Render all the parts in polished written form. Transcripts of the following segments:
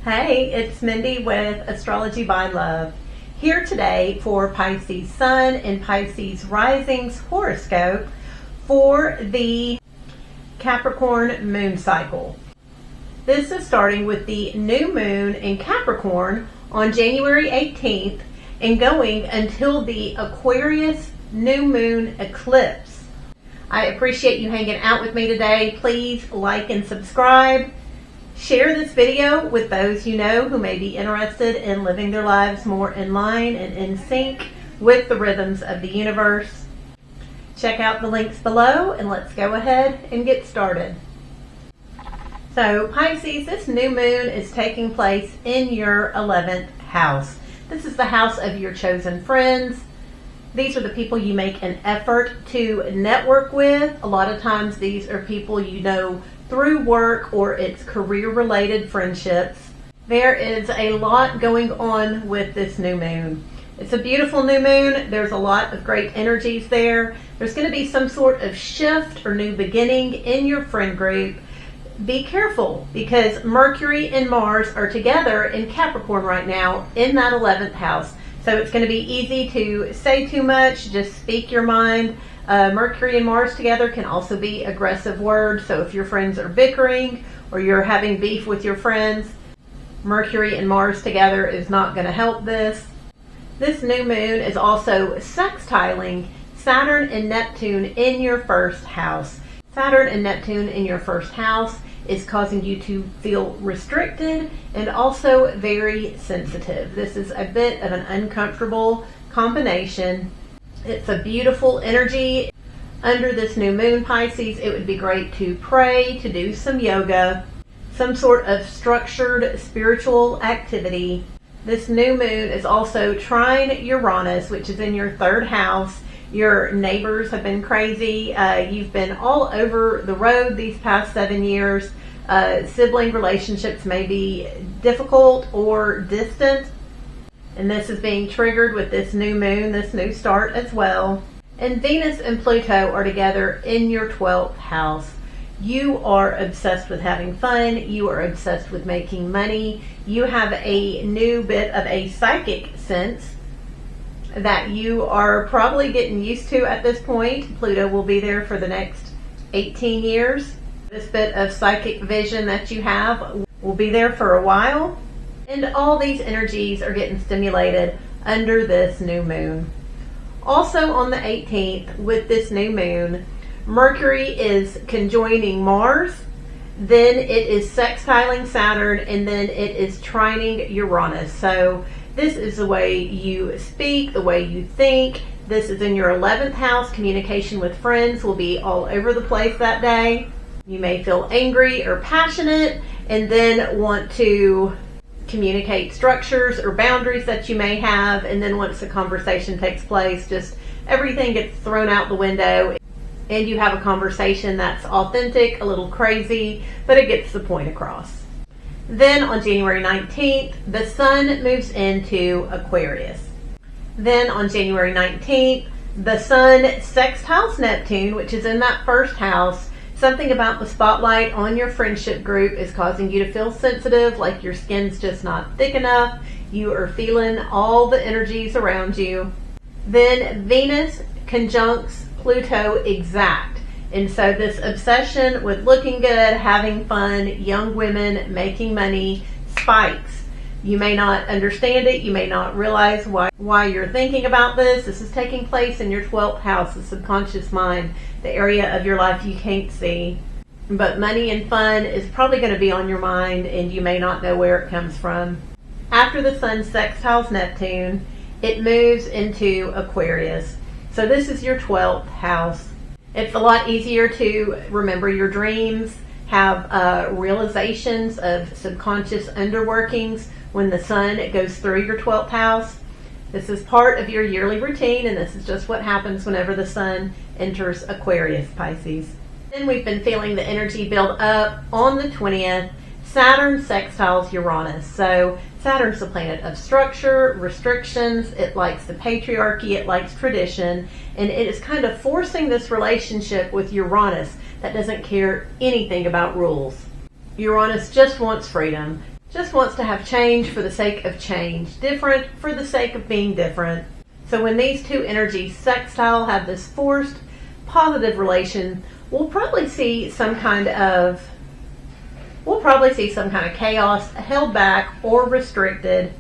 Hey, it's Mindy with Astrology by Love. Here today for Pisces Sun and Pisces Rising's horoscope for the Capricorn moon cycle. This is starting with the new moon in Capricorn on January 18th and going until the Aquarius new moon eclipse. I appreciate you hanging out with me today. Please like and subscribe. Share this video with those you know who may be interested in living their lives more in line and in sync with the rhythms of the universe. Check out the links below and let's go ahead and get started. So Pisces, this new moon is taking place in your 11th house. This is the house of your chosen friends. These are the people you make an effort to network with. A lot of times these are people you know through work or it's career-related friendships. There is a lot going on with this new moon. It's a beautiful new moon. There's a lot of great energies there. There's going to be some sort of shift or new beginning in your friend group. Be careful because Mercury and Mars are together in Capricorn right now in that 11th house. So it's going to be easy to say too much, just speak your mind. Mercury and Mars together can also be aggressive words. So if your friends are bickering or you're having beef with your friends, Mercury and Mars together is not going to help this. This new moon is also sextiling Saturn and Neptune in your first house. Saturn and Neptune in your first house is causing you to feel restricted and also very sensitive. This is a bit of an uncomfortable combination. It's a beautiful energy. Under this new moon, Pisces, it would be great to pray, to do some yoga, some sort of structured spiritual activity. This new moon is also trine Uranus, which is in your third house. Your neighbors have been crazy. You've been all over the road these past 7 years. Sibling relationships may be difficult or distant. And this is being triggered with this new moon, this new start as well. And Venus and Pluto are together in your 12th house. You are obsessed with having fun. You are obsessed with making money. You have a new bit of a psychic sense that you are probably getting used to at this point. Pluto will be there for the next 18 years. This bit of psychic vision that you have will be there for a while. And all these energies are getting stimulated under this new moon. Also on the 18th, with this new moon, Mercury is conjoining Mars, then it is sextiling Saturn, and then it is trining Uranus. So this is the way you speak, the way you think. This is in your 11th house. Communication with friends will be all over the place that day. You may feel angry or passionate and then want to communicate structures or boundaries that you may have, and then once the conversation takes place, just everything gets thrown out the window and you have a conversation that's authentic, a little crazy, but it gets the point across. Then on January 19th, the sun moves into Aquarius. Then on January 19th, the sun sextiles Neptune, which is in that first house. Something about the spotlight on your friendship group is causing you to feel sensitive, like your skin's just not thick enough. You are feeling all the energies around you. Then Venus conjuncts Pluto exact. And so this obsession with looking good, having fun, young women, making money spikes. You may not understand it. You may not realize why you're thinking about this. This is taking place in your 12th house, the subconscious mind, the area of your life you can't see. But money and fun is probably going to be on your mind and you may not know where it comes from. After the sun sextiles Neptune, it moves into Aquarius. So this is your 12th house. It's a lot easier to remember your dreams, have realizations of subconscious underworkings when the sun goes through your 12th house. This is part of your yearly routine, and this is just what happens whenever the sun enters Aquarius, Pisces. Then we've been feeling the energy build up on the 20th. Saturn sextiles Uranus. So Saturn's the planet of structure, restrictions. It likes the patriarchy. It likes tradition. And it is kind of forcing this relationship with Uranus that doesn't care anything about rules. Uranus just wants freedom. just wants to have change for the sake of change, different for the sake of being different. So when these two energies sextile, have this forced positive relation, we'll probably see some kind of chaos, held back or restricted.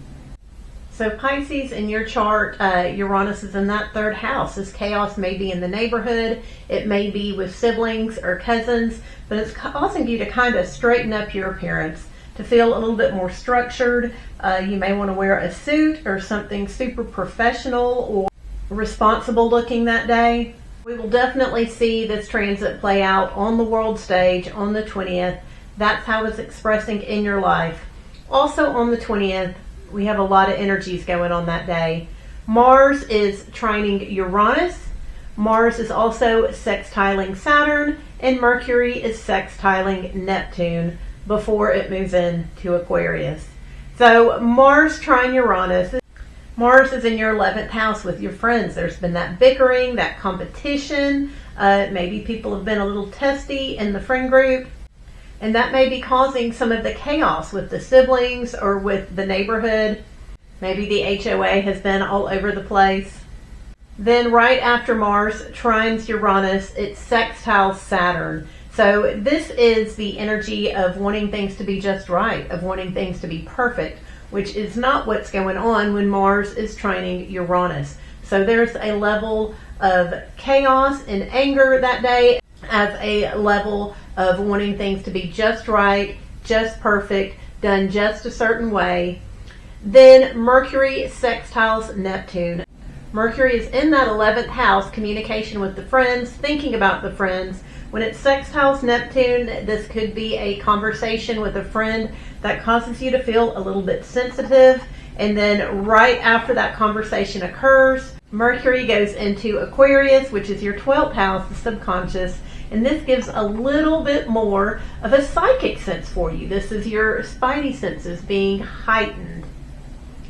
So Pisces, in your chart, Uranus is in that third house. This chaos may be in the neighborhood, it may be with siblings or cousins, but it's causing you to kind of straighten up your appearance, to feel a little bit more structured. You may want to wear a suit or something super professional or responsible looking that day. We will definitely see this transit play out on the world stage on the 20th. That's how it's expressing in your life. Also on the 20th, we have a lot of energies going on that day. Mars is trining Uranus. Mars is also sextiling Saturn, and Mercury is sextiling Neptune before it moves into Aquarius. So Mars trine Uranus. Mars is in your 11th house with your friends. There's been that bickering, that competition. Maybe people have been a little testy in the friend group. And that may be causing some of the chaos with the siblings or with the neighborhood. Maybe the HOA has been all over the place. Then right after Mars trines Uranus, it sextiles Saturn. So this is the energy of wanting things to be just right, of wanting things to be perfect, which is not what's going on when Mars is trining Uranus. So there's a level of chaos and anger that day, as a level of wanting things to be just right, just perfect, done just a certain way. Then Mercury sextiles Neptune. Mercury is in that 11th house, communication with the friends, thinking about the friends. When it sextiles Neptune, this could be a conversation with a friend that causes you to feel a little bit sensitive. And then right after that conversation occurs, Mercury goes into Aquarius, which is your 12th house, the subconscious. And this gives a little bit more of a psychic sense for you. This is your spidey senses being heightened.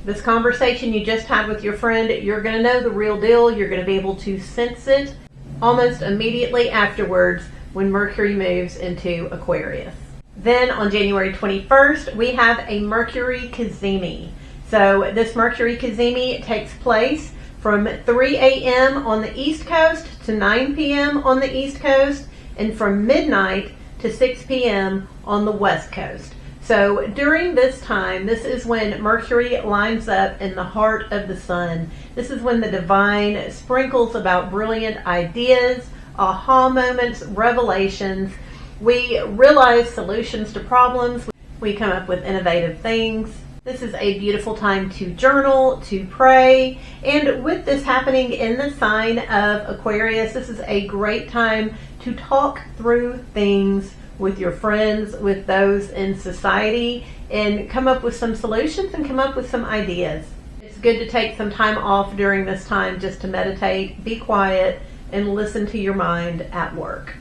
This conversation you just had with your friend, you're going to know the real deal. You're going to be able to sense it almost immediately afterwards when Mercury moves into Aquarius. Then on January 21st, we have a Mercury cazimi. So this Mercury cazimi takes place from 3 a.m. on the East Coast to 9 p.m. on the East Coast, and from midnight to 6 p.m. on the West Coast. So during this time, this is when Mercury lines up in the heart of the sun. This is when the divine sprinkles about brilliant ideas, aha moments, revelations. We realize solutions to problems. We come up with innovative things. This is a beautiful time to journal, to pray. And with this happening in the sign of Aquarius, this is a great time to talk through things with your friends, with those in society, and come up with some solutions and come up with some ideas. It's good to take some time off during this time just to meditate, be quiet, and listen to your mind at work.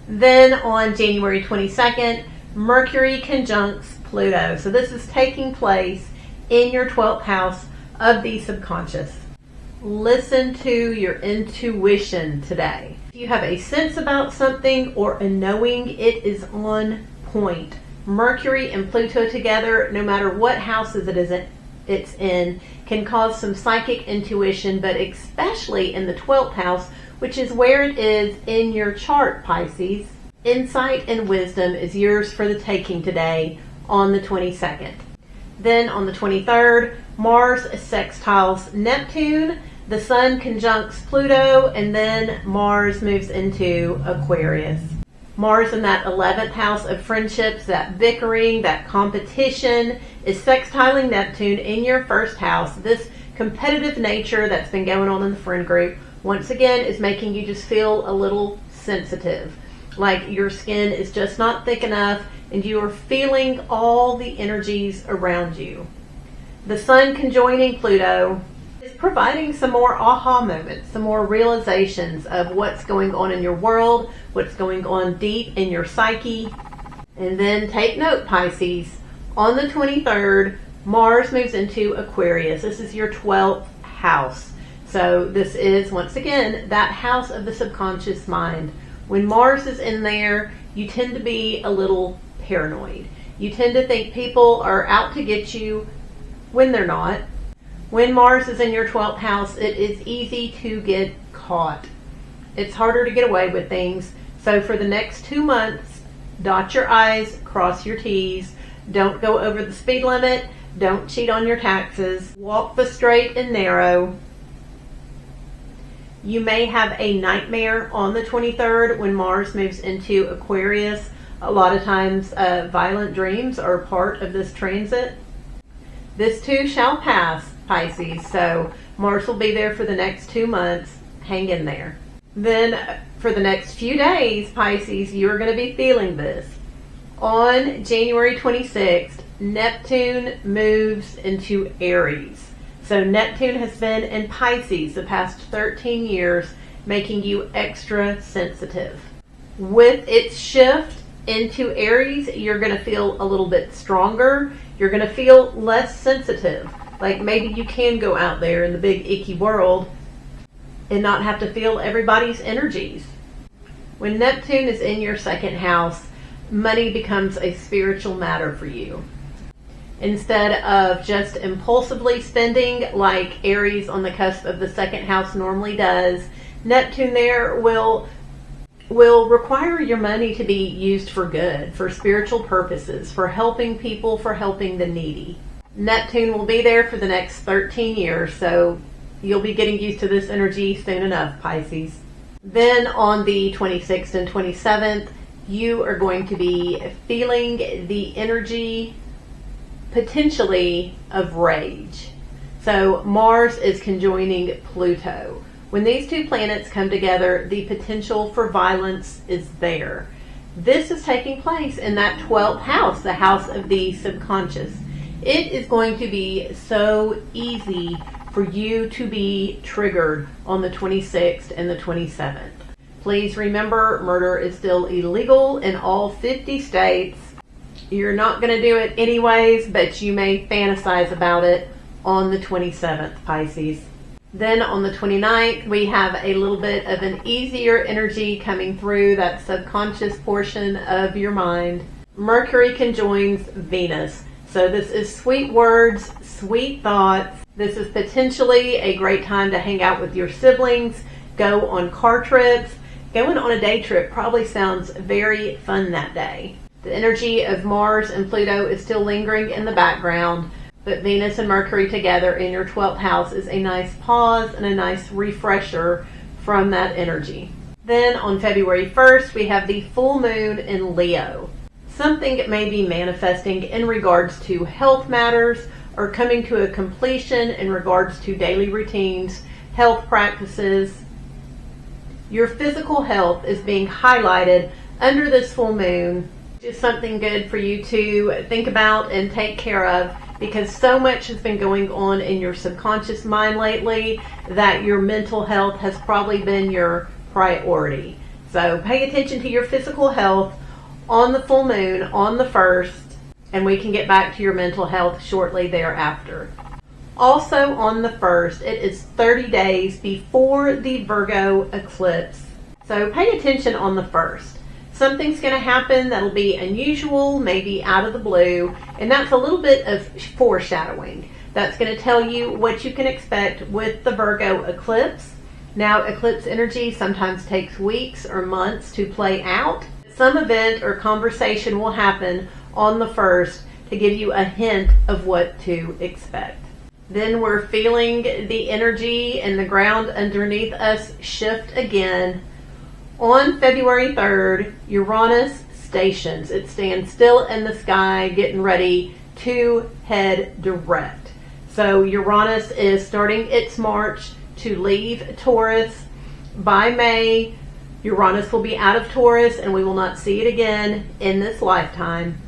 Then on January 22nd, Mercury conjuncts Pluto. So this is taking place in your 12th house of the subconscious. Listen to your intuition today. If you have a sense about something or a knowing, it is on point. Mercury and Pluto together, no matter what houses it's in, can cause some psychic intuition, but especially in the 12th house, which is where it is in your chart, Pisces. Insight and wisdom is yours for the taking today on the 22nd. Then on the 23rd, Mars sextiles Neptune, the Sun conjuncts Pluto, and then Mars moves into Aquarius. Mars in that 11th house of friendships, that bickering, that competition, is sextiling Neptune in your first house. This competitive nature that's been going on in the friend group, once again, is making you just feel a little sensitive. Like your skin is just not thick enough and you are feeling all the energies around you. The Sun conjoining Pluto is providing some more aha moments, some more realizations of what's going on in your world, what's going on deep in your psyche. And then take note, Pisces, on the 23rd, Mars moves into Aquarius. This is your 12th house. So this is, once again, that house of the subconscious mind. When Mars is in there, you tend to be a little paranoid. You tend to think people are out to get you when they're not. When Mars is in your 12th house, it is easy to get caught. It's harder to get away with things. So for the next 2 months, dot your I's, cross your T's. Don't go over the speed limit. Don't cheat on your taxes. Walk the straight and narrow. You may have a nightmare on the 23rd when Mars moves into Aquarius. A lot of times violent dreams are part of this transit. This too shall pass, Pisces. So Mars will be there for the next 2 months. Hang in there. Then for the next few days, Pisces, you're going to be feeling this. On January 26th, Neptune moves into Aries. So Neptune has been in Pisces the past 13 years, making you extra sensitive. With its shift into Aries, you're going to feel a little bit stronger. You're going to feel less sensitive. Like maybe you can go out there in the big icky world and not have to feel everybody's energies. When Neptune is in your second house, money becomes a spiritual matter for you. Instead of just impulsively spending like Aries on the cusp of the second house normally does, Neptune there will require your money to be used for good, for spiritual purposes, for helping people, for helping the needy. Neptune will be there for the next 13 years, so you'll be getting used to this energy soon enough, Pisces. Then on the 26th and 27th, you are going to be feeling the energy potentially of rage. So Mars is conjoining Pluto. When these two planets come together, the potential for violence is there. This is taking place in that 12th house, the house of the subconscious. It is going to be so easy for you to be triggered on the 26th and the 27th. Please remember, murder is still illegal in all 50 states. You're not going to do it anyways, but you may fantasize about it on the 27th, Pisces. Then on the 29th, we have a little bit of an easier energy coming through that subconscious portion of your mind. Mercury conjoins Venus. So this is sweet words, sweet thoughts. This is potentially a great time to hang out with your siblings, go on car trips. Going on a day trip probably sounds very fun that day. The energy of Mars and Pluto is still lingering in the background, but Venus and Mercury together in your 12th house is a nice pause and a nice refresher from that energy. Then on February 1st, we have the full moon in Leo. Something may be manifesting in regards to health matters or coming to a completion in regards to daily routines, health practices. Your physical health is being highlighted under this full moon. Just something good for you to think about and take care of, because so much has been going on in your subconscious mind lately that your mental health has probably been your priority. So pay attention to your physical health on the full moon on the 1st, and we can get back to your mental health shortly thereafter. Also on the 1st, it is 30 days before the Virgo eclipse. So pay attention on the 1st. Something's going to happen that'll be unusual, maybe out of the blue, and that's a little bit of foreshadowing. That's going to tell you what you can expect with the Virgo eclipse. Now, eclipse energy sometimes takes weeks or months to play out. Some event or conversation will happen on the 1st to give you a hint of what to expect. Then we're feeling the energy and the ground underneath us shift again. On February 3rd, Uranus stations. It stands still in the sky, getting ready to head direct. So Uranus is starting its march to leave Taurus. By May, Uranus will be out of Taurus and we will not see it again in this lifetime.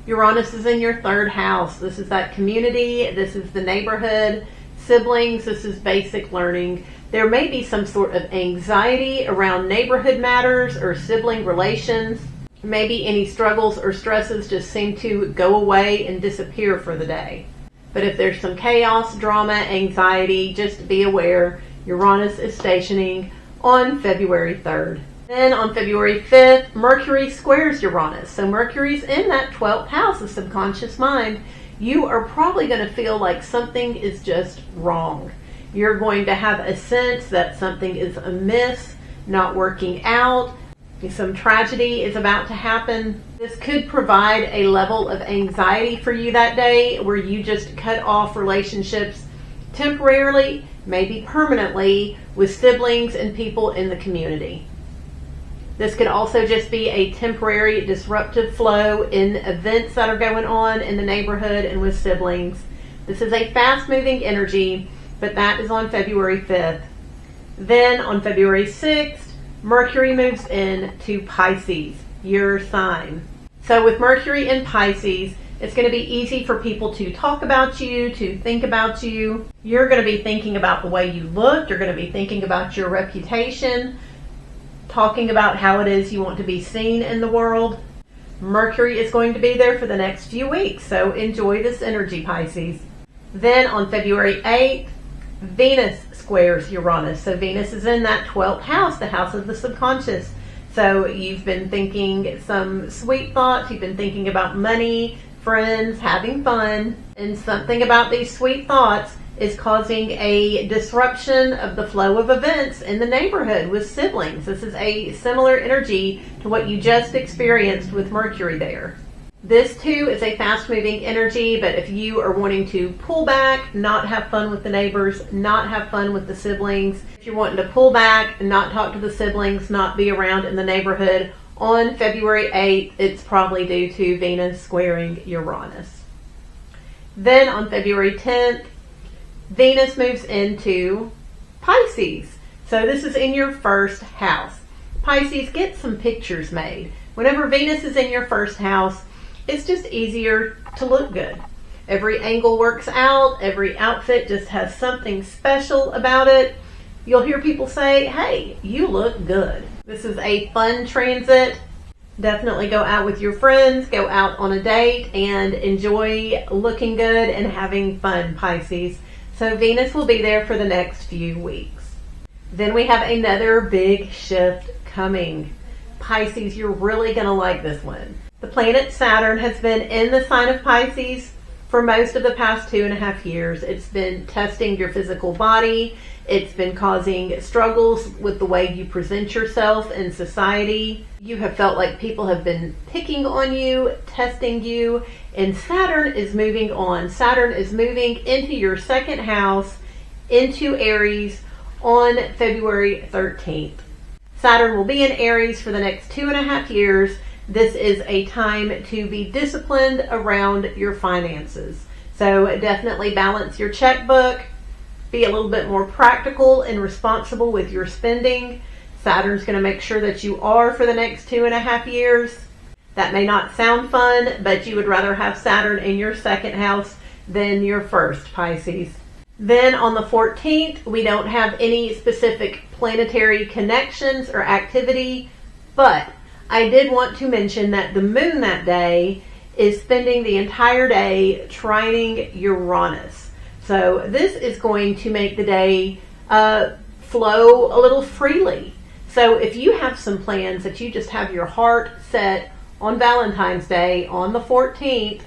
Uranus is in your 3rd house. This is that community. This is the neighborhood, siblings. This is basic learning. There may be some sort of anxiety around neighborhood matters or sibling relations. Maybe any struggles or stresses just seem to go away and disappear for the day. But if there's some chaos, drama, anxiety, just be aware Uranus is stationing on February 3rd. Then on February 5th, Mercury squares Uranus. So Mercury's in that 12th house, the subconscious mind. You are probably going to feel like something is just wrong. You're going to have a sense that something is amiss, not working out. Some tragedy is about to happen. This could provide a level of anxiety for you that day where you just cut off relationships temporarily, maybe permanently, with siblings and people in the community. This could also just be a temporary disruptive flow in events that are going on in the neighborhood and with siblings. This is a fast-moving energy, but that is on February 5th. Then on February 6th, Mercury moves into Pisces, your sign. So with Mercury in Pisces, it's going to be easy for people to talk about you, to think about you. You're going to be thinking about the way you look. You're going to be thinking about your reputation, talking about how it is you want to be seen in the world. Mercury is going to be there for the next few weeks, so enjoy this energy, Pisces. Then on February 8th, Venus squares Uranus. So Venus is in that 12th house, the house of the subconscious. So you've been thinking some sweet thoughts, you've been thinking about money, friends, having fun, and something about these sweet thoughts is causing a disruption of the flow of events in the neighborhood with siblings. This is a similar energy to what you just experienced with Mercury there. This too is a fast-moving energy, but if you are wanting to pull back, not have fun with the neighbors, not have fun with the siblings, if you're wanting to pull back, not talk to the siblings, not be around in the neighborhood, on February 8th, it's probably due to Venus squaring Uranus. Then on February 10th, Venus moves into Pisces. So this is in your first house. Pisces, get some pictures made. Whenever Venus is in your first house, it's just easier to look good. Every angle works out. Every outfit just has something special about it. You'll hear people say, hey, you look good. This is a fun transit. Definitely go out with your friends, go out on a date, and enjoy looking good and having fun, Pisces. So Venus will be there for the next few weeks. Then we have another big shift coming. Pisces, you're really going to like this one. The planet Saturn has been in the sign of Pisces for most of the past 2.5 years. It's been testing your physical body. It's been causing struggles with the way you present yourself in society. You have felt like people have been picking on you, testing you, and Saturn is moving on. Saturn is moving into your second house, into Aries, on February 13th. Saturn will be in Aries for the next 2.5 years. This is a time to be disciplined around your finances. So definitely balance your checkbook. Be a little bit more practical and responsible with your spending. Saturn's going to make sure that you are for the next 2.5 years. That may not sound fun, but you would rather have Saturn in your second house than your first, Pisces. Then on the 14th, we don't have any specific planetary connections or activity, but I did want to mention that the moon that day is spending the entire day trining Uranus. So this is going to make the day flow a little freely. So if you have some plans that you just have your heart set on Valentine's Day on the 14th,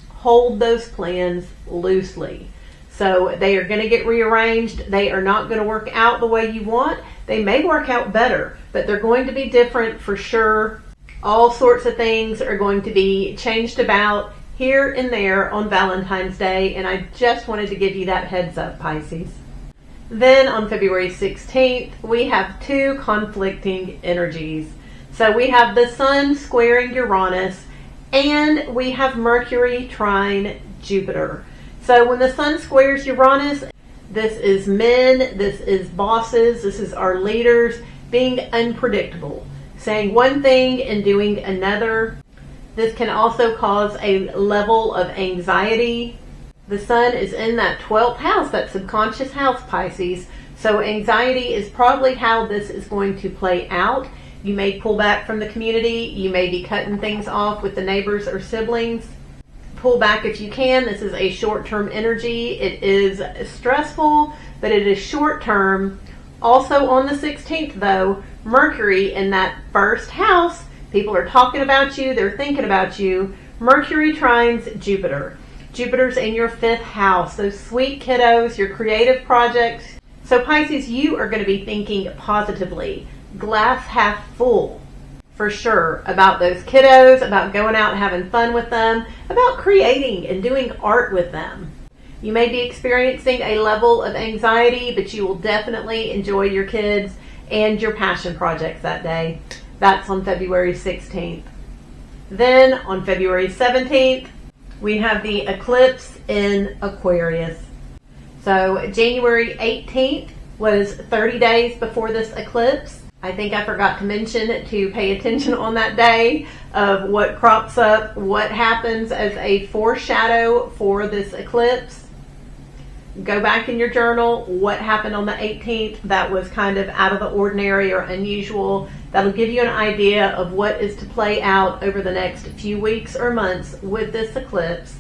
hold those plans loosely. So they are going to get rearranged. They are not going to work out the way you want. They may work out better, but they're going to be different for sure. All sorts of things are going to be changed about here and there on Valentine's Day, and I just wanted to give you that heads up, Pisces. Then on February 16th, we have two conflicting energies. So we have the Sun squaring Uranus, and we have Mercury trine Jupiter. So when the Sun squares Uranus, this is men, this is bosses, this is our leaders being unpredictable, saying one thing and doing another. This can also cause a level of anxiety. The Sun is in that 12th house, that subconscious house, Pisces. So anxiety is probably how this is going to play out. You may pull back from the community. You may be cutting things off with the neighbors or siblings. Pull back if you can. This is a short-term energy. It is stressful, but it is short-term. Also on the 16th, though, Mercury in that first house, people are talking about you, they're thinking about you. Mercury trines Jupiter. Jupiter's in your 5th house, those sweet kiddos, your creative projects. So Pisces, you are going to be thinking positively, glass half full, for sure, about those kiddos, about going out and having fun with them, about creating and doing art with them. You may be experiencing a level of anxiety, but you will definitely enjoy your kids and your passion projects that day. That's on February 16th. Then on February 17th, we have the eclipse in Aquarius. So January 18th was 30 days before this eclipse. I think I forgot to mention to pay attention on that day of what crops up, what happens as a foreshadow for this eclipse. Go back in your journal, what happened on the 18th that was kind of out of the ordinary or unusual. That'll give you an idea of what is to play out over the next few weeks or months with this eclipse.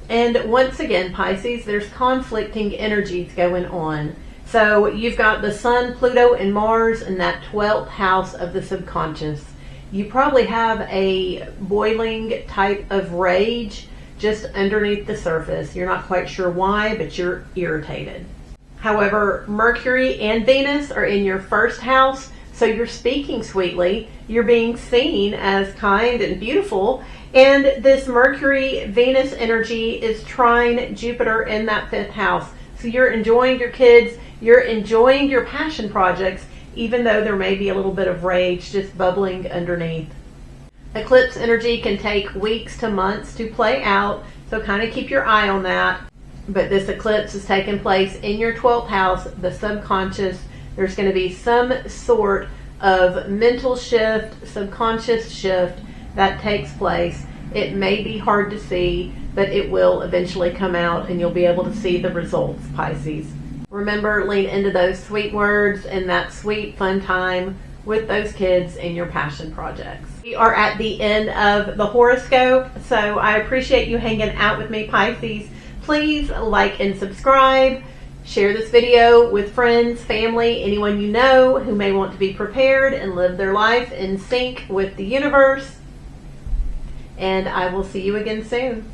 And once again, Pisces, there's conflicting energies going on. So you've got the Sun, Pluto, and Mars in that 12th house of the subconscious. You probably have a boiling type of rage just underneath the surface. You're not quite sure why, but you're irritated. However, Mercury and Venus are in your 1st house, so you're speaking sweetly. You're being seen as kind and beautiful. And this Mercury-Venus energy is trine Jupiter in that 5th house. So you're enjoying your kids, you're enjoying your passion projects, even though there may be a little bit of rage just bubbling underneath. Eclipse energy can take weeks to months to play out, so kind of keep your eye on that. But this eclipse is taking place in your 12th house, the subconscious. There's going to be some sort of mental shift, subconscious shift that takes place. It may be hard to see, but it will eventually come out and you'll be able to see the results, Pisces. Remember, lean into those sweet words and that sweet fun time with those kids in your passion projects. We are at the end of the horoscope, so I appreciate you hanging out with me, Pisces. Please like and subscribe. Share this video with friends, family, anyone you know who may want to be prepared and live their life in sync with the universe. And I will see you again soon.